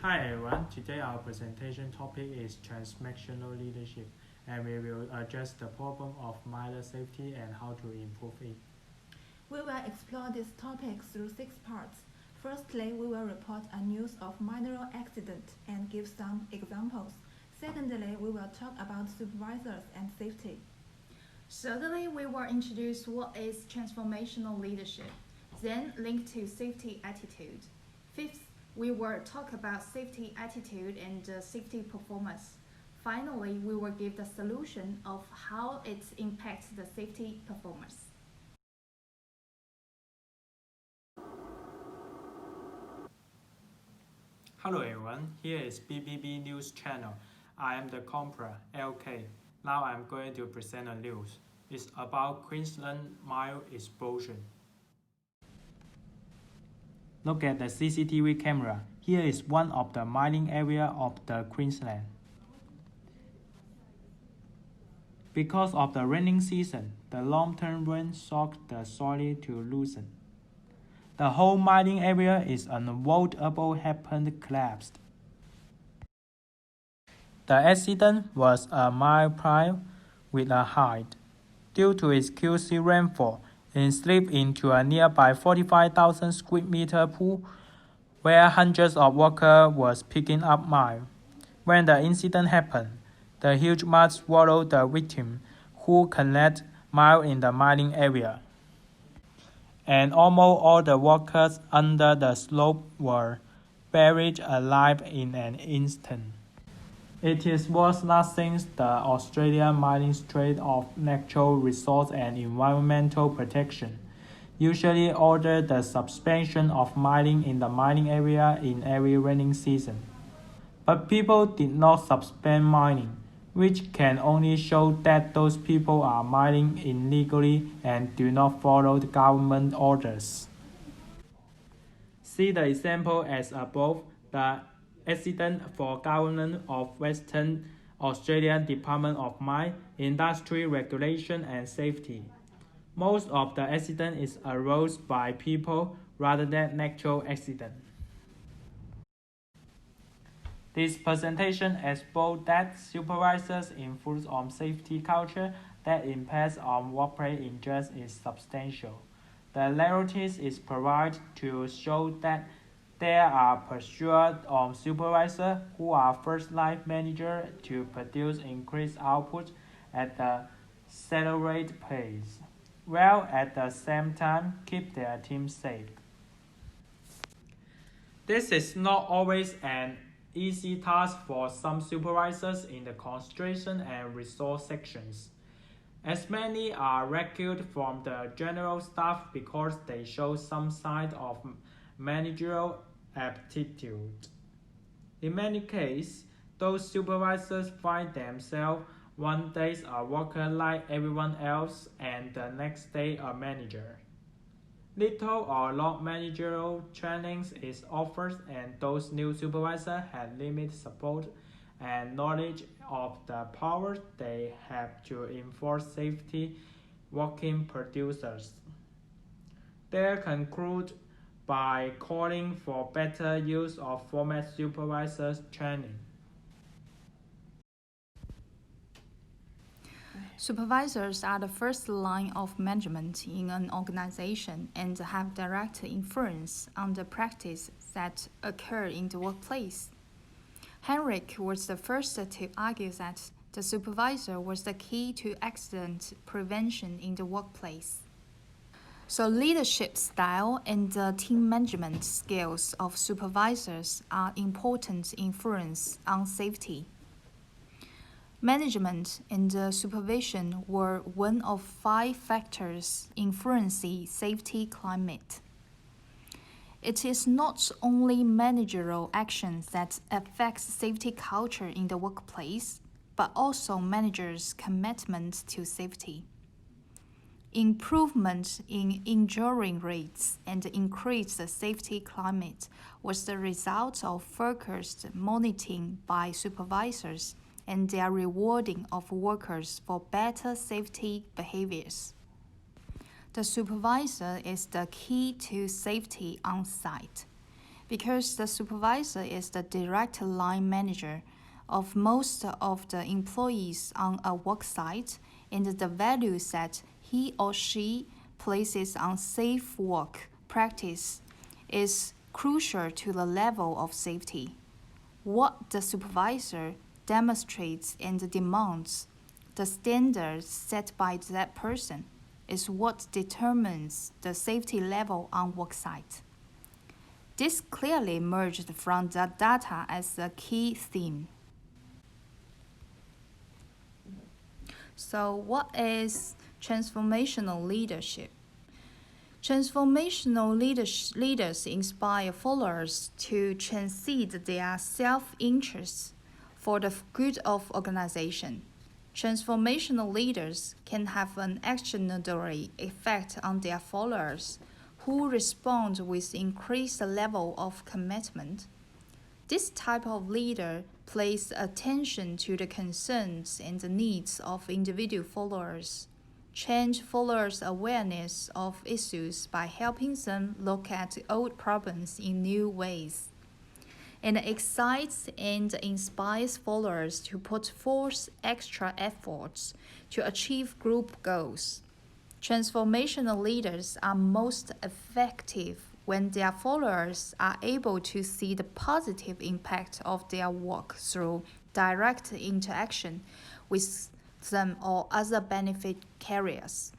Hi everyone, today our presentation topic is transactional leadership and we will address the problem of miner safety and how to improve it. We will explore this topic through 6 parts. Firstly, we will report a news of minor accident and give some examples. Secondly, we will talk about supervisors and safety. Thirdly, we will introduce what is transformational leadership, then link to safety attitude. Fifth, we will talk about safety attitude and safety performance. Finally, we will give the solution of how it impacts the safety performance. Hello everyone, here is BBB News Channel. I am the compra LK. Now I'm going to present a news. It's about Queensland mine explosion. Look at the CCTV camera. Here is one of the mining area of the Queensland. Because of the raining season, the long-term rain shocked the soil to loosen. The whole mining area is unavoidable happened collapsed. The accident was a mile prior with a height. Due to its QC rainfall, it slipped into a nearby 45,000 square meter pool where hundreds of workers was picking up mire. When the incident happened, the huge mud swallowed the victim, who collected mire in the mining area. And almost all the workers under the slope were buried alive in an instant. It is worth nothing the Australian Ministry of Natural Resources and Environmental Protection usually order the suspension of mining in the mining area in every raining season. But people did not suspend mining, which can only show that those people are mining illegally and do not follow the government orders. See the example as above, the accident for Government of Western Australia Department of Mine, Industry Regulation and Safety. Most of the accident is arose by people rather than natural accident. This presentation exposed that supervisors' influence on safety culture that impacts on workplace injuries is substantial. The narrative is provided to show that there are pressure on supervisors who are first-line managers to produce increased output at the accelerated pace, while at the same time keep their team safe. This is not always an easy task for some supervisors in the concentration and resource sections, as many are recruited from the general staff because they show some sign of managerial aptitude. In many cases, those supervisors find themselves one day a worker like everyone else and the next day a manager. Little or no managerial training is offered and those new supervisors have limited support and knowledge of the powers they have to enforce safety working producers. They conclude by calling for better use of formal supervisors training. Supervisors are the first line of management in an organization and have direct influence on the practices that occur in the workplace. Henrik was the first to argue that the supervisor was the key to accident prevention in the workplace. So leadership style and the team management skills of supervisors are important influence on safety. Management and supervision were one of 5 factors influencing safety climate. It is not only managerial actions that affect safety culture in the workplace, but also managers' commitment to safety. Improvement in injury rates and increased safety climate was the result of focused monitoring by supervisors and their rewarding of workers for better safety behaviors. The supervisor is the key to safety on site because the supervisor is the direct line manager of most of the employees on a work site, and the values that he or she places on safe work practice is crucial to the level of safety. What the supervisor demonstrates and demands, the standards set by that person, is what determines the safety level on work site. This clearly emerged from the data as a key theme. So, what is transformational leadership? Transformational leaders inspire followers to transcend their self-interests for the good of organization. Transformational leaders can have an extraordinary effect on their followers, who respond with increased level of commitment. This type of leader pays attention to the concerns and the needs of individual followers, change followers' awareness of issues by helping them look at old problems in new ways, and excites and inspires followers to put forth extra efforts to achieve group goals. Transformational leaders are most effective when their followers are able to see the positive impact of their work through direct interaction with them or other benefit carriers.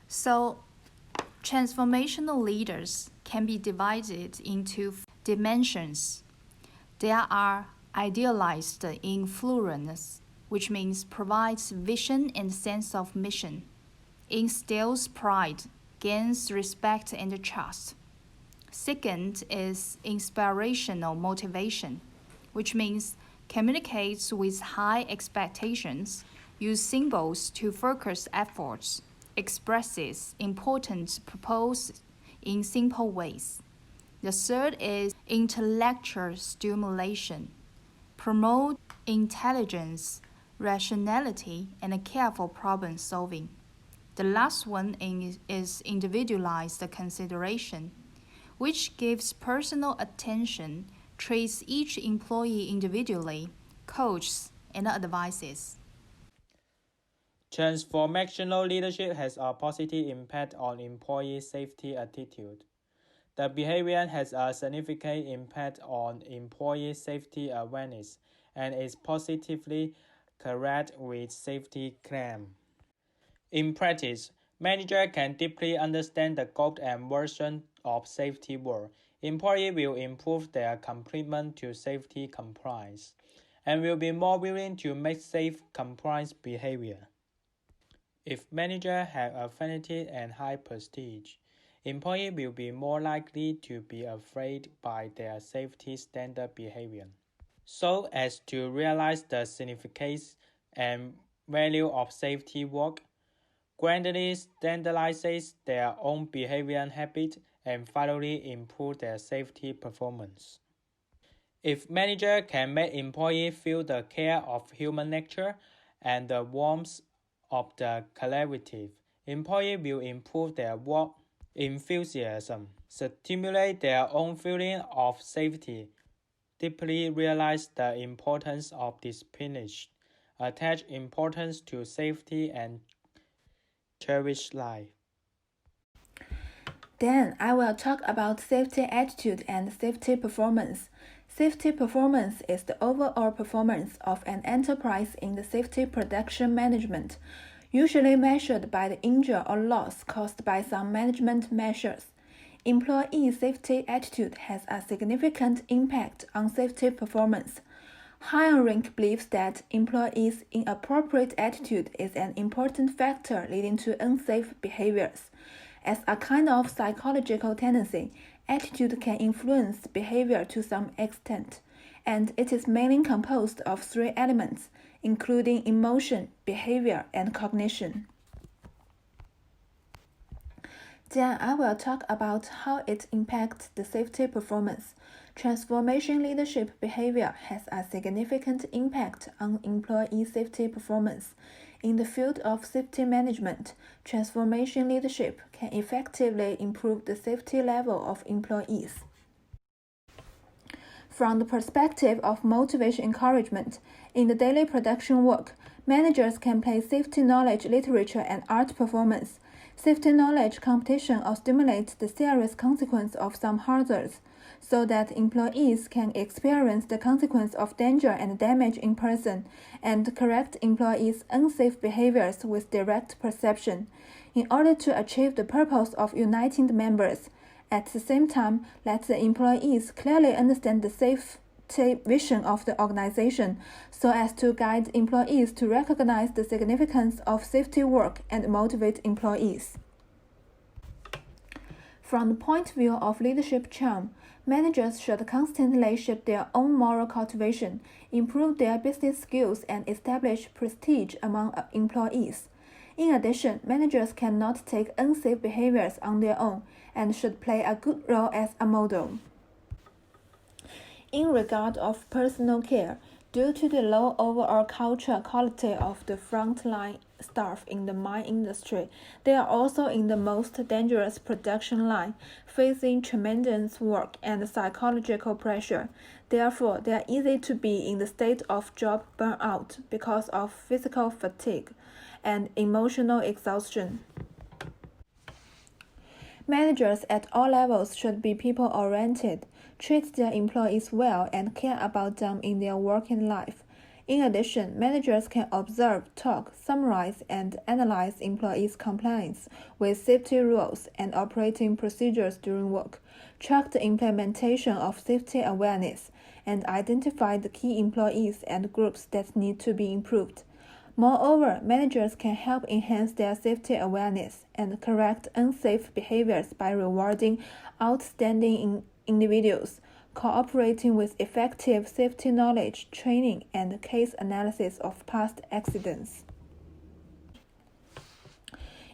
So, transformational leaders can be divided into dimensions. There are idealized influence, which means provides vision and sense of mission, instills pride, gains respect and trust. Second is inspirational motivation, which means communicates with high expectations, use symbols to focus efforts, expresses important purpose in simple ways. The third is intellectual stimulation, promote intelligence, rationality, and careful problem solving. The last one is individualized consideration, which gives personal attention, treats each employee individually, coaches, and advises. Transformational leadership has a positive impact on employee safety attitude. The behavior has a significant impact on employee safety awareness and is positively correlated with safety claims. In practice, managers can deeply understand the goal and version of safety work. Employees will improve their commitment to safety compliance and will be more willing to make safe compliance behavior. If managers have affinity and high prestige, employees will be more likely to be afraid by their safety standard behavior. So as to realize the significance and value of safety work, gradually standardizes their own behavior habits and finally improve their safety performance. If managers can make employees feel the care of human nature and the warmth of the collaborative, employees will improve their work enthusiasm, stimulate their own feeling of safety, deeply realize the importance of discipline, attach importance to safety, and cherish life. Then I will talk about safety attitude and safety performance. Safety performance is the overall performance of an enterprise in the safety production management, usually measured by the injury or loss caused by some management measures. Employee safety attitude has a significant impact on safety performance. HireRank believes that employees' inappropriate attitude is an important factor leading to unsafe behaviors. As a kind of psychological tendency, attitude can influence behavior to some extent, and it is mainly composed of three elements, including emotion, behavior, and cognition. Then I will talk about how it impacts the safety performance. Transformation leadership behavior has a significant impact on employee safety performance. In the field of safety management, transformation leadership can effectively improve the safety level of employees. From the perspective of motivation encouragement, in the daily production work, managers can place safety knowledge literature and art performance. Safety knowledge competition or stimulates the serious consequence of some hazards, so that employees can experience the consequence of danger and damage in person, and correct employees' unsafe behaviors with direct perception, in order to achieve the purpose of uniting the members. At the same time, let the employees clearly understand the safety vision of the organization, so as to guide employees to recognize the significance of safety work and motivate employees. From the point of view of leadership charm, managers should constantly shape their own moral cultivation, improve their business skills, and establish prestige among employees. In addition, managers cannot take unsafe behaviors on their own and should play a good role as a model. In regard of personal care, due to the low overall cultural quality of the frontline staff in the mine industry, they are also in the most dangerous production line, facing tremendous work and psychological pressure. Therefore, they are easy to be in the state of job burnout because of physical fatigue and emotional exhaustion. Managers at all levels should be people-oriented, treat their employees well, and care about them in their working life. In addition, managers can observe, talk, summarize, and analyze employees' compliance with safety rules and operating procedures during work, track the implementation of safety awareness, and identify the key employees and groups that need to be improved. Moreover, managers can help enhance their safety awareness and correct unsafe behaviors by rewarding outstanding individuals, cooperating with effective safety knowledge training and case analysis of past accidents.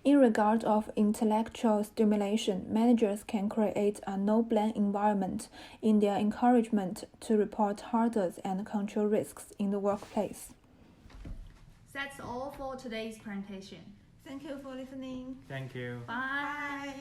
In regard of intellectual stimulation, managers can create a no-blame environment in their encouragement to report hazards and control risks in the workplace. That's all for today's presentation. Thank you for listening. Thank you. Bye. Bye.